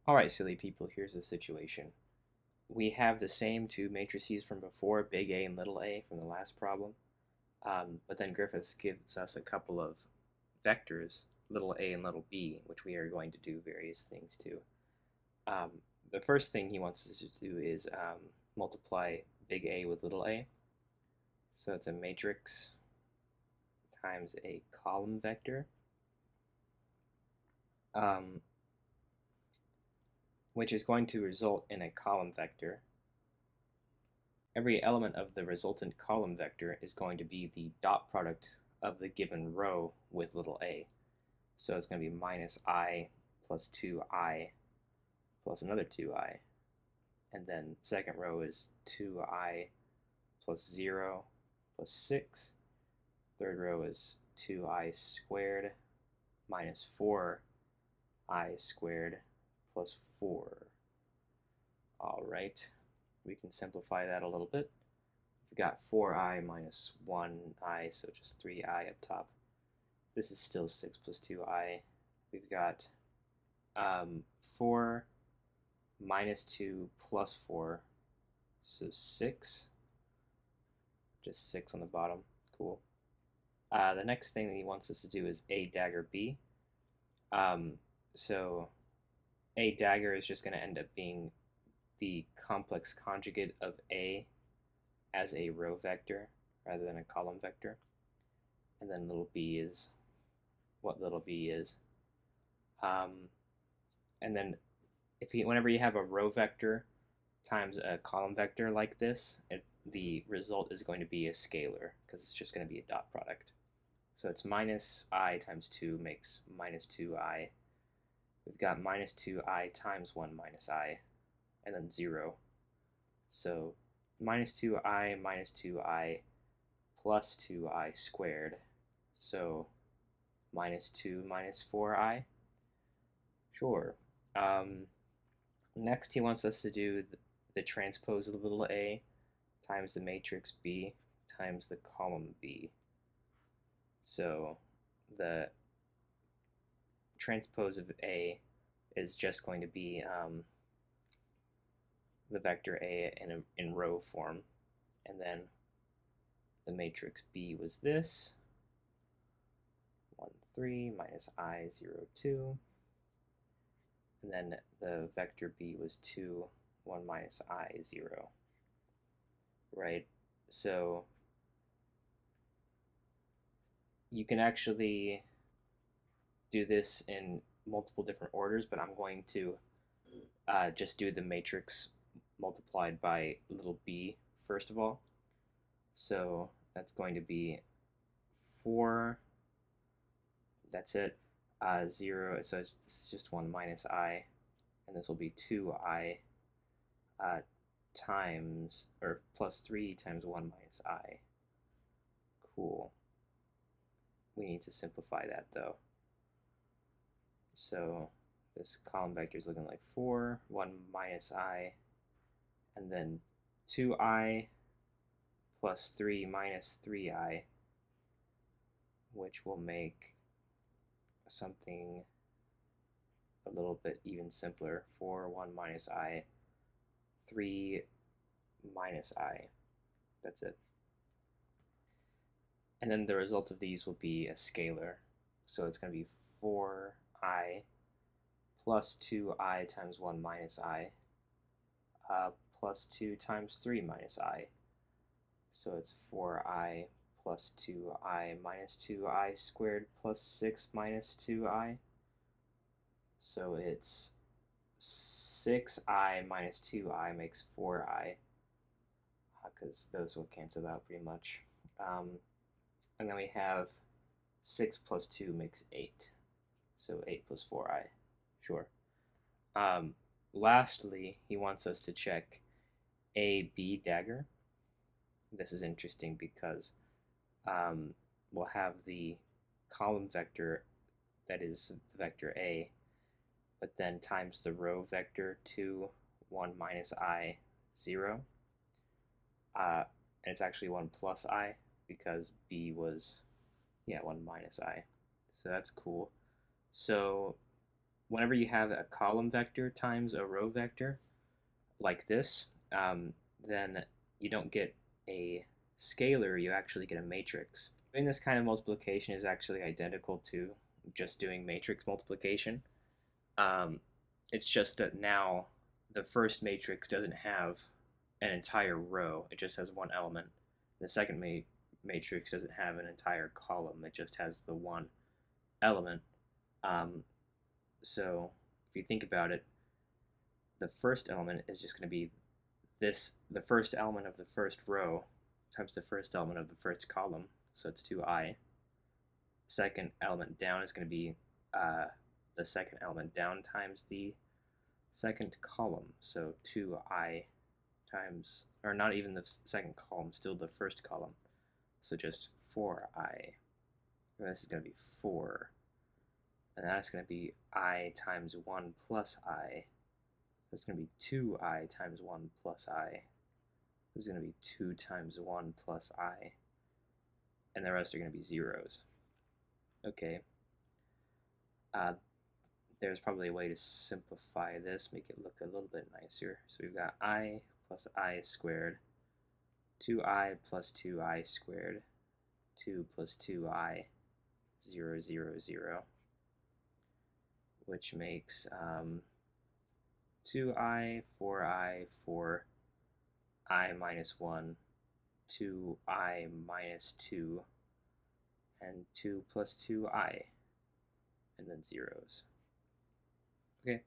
Alright, silly people, here's the situation. We have the same two matrices from before, big A and little a, from the last problem. But then Griffiths gives us a couple of vectors, little a and little b, which we are going to do various things to. Um, the first thing he wants us to do is multiply big A with little a. So it's a matrix times a column vector, um, which is going to result in a column vector. Every element of the resultant column vector is going to be the dot product of the given row with little a. So it's going to be minus I plus 2I plus another 2I. And then second row is 2I plus 0 plus 6. Third row is 2I squared minus 4I squared plus 4. All right. We can simplify that a little bit. We've got 4I minus 1I, so just 3I up top. This is still 6 plus 2I. We've got 4 minus 2 plus 4, so 6. Just 6 on the bottom. Cool. The next thing that he wants us to do is A dagger B. So A dagger is just going to end up being the complex conjugate of A as a row vector rather than a column vector. And then little b is what little b is. And then whenever you have a row vector times a column vector like this, the result is going to be a scalar because it's just going to be a dot product. So it's minus I times 2 makes minus 2I. We've got minus 2I times 1 minus I, and then 0. So minus 2I plus 2I squared. So minus 2 minus 4I. Sure. Next he wants us to do the transpose of little a times the matrix B times the column B. So the transpose of A is just going to be the vector A in row form. And then the matrix B was this, 1, 3, minus I, 0, 2. And then the vector B was 2, 1 minus I, 0. Right? So you can actually do this in multiple different orders, but I'm going to just do the matrix multiplied by little b first of all. So that's going to be 4, that's it, 0, so it's just 1 minus I, and this will be 2I times, or plus 3 times 1 minus I. Cool. We need to simplify that though. So this column vector is looking like 4, 1 minus I, and then 2I plus 3 minus 3I, which will make something a little bit even simpler. 4, 1 minus I, 3 minus I. That's it. And then the result of these will be a scalar. So it's going to be 4I plus 2I times 1 minus I plus 2 times 3 minus I. So it's 4I plus 2I minus 2I squared plus 6 minus 2I. So it's 6I minus 2I makes 4I, because those will cancel out pretty much. And then we have 6 plus 2 makes 8. So 8 plus 4I. Sure. Lastly, he wants us to check A-B dagger. This is interesting because we'll have the column vector that is the vector A, but then times the row vector 2, 1 minus I, 0. And it's actually 1 plus I because B was, 1 minus I. So that's cool. So whenever you have a column vector times a row vector like this, then you don't get a scalar, you actually get a matrix. Doing this kind of multiplication is actually identical to just doing matrix multiplication. Um, it's just that now the first matrix doesn't have an entire row, it just has one element. The second matrix doesn't have an entire column, it just has the one element. Um, so if you think about it, the first element is just going to be the first element of the first row times the first element of the first column, so it's 2i. Second element down is going to be the second element down times the second column, so 2i times, or not even the second column, still the first column, so just 4i. And this is going to be 4, and that's going to be I times 1 plus I. That's going to be 2i times 1 plus I. This is going to be 2 times 1 plus I. And the rest are going to be zeros. Okay. There's probably a way to simplify this, make it look a little bit nicer. So we've got I plus I squared, 2i plus 2i squared, 2 plus 2i, 0, 0, 0, which makes 2i, 4i, 4i minus 1, 2i minus 2, and 2 plus 2i, and then zeros. Okay.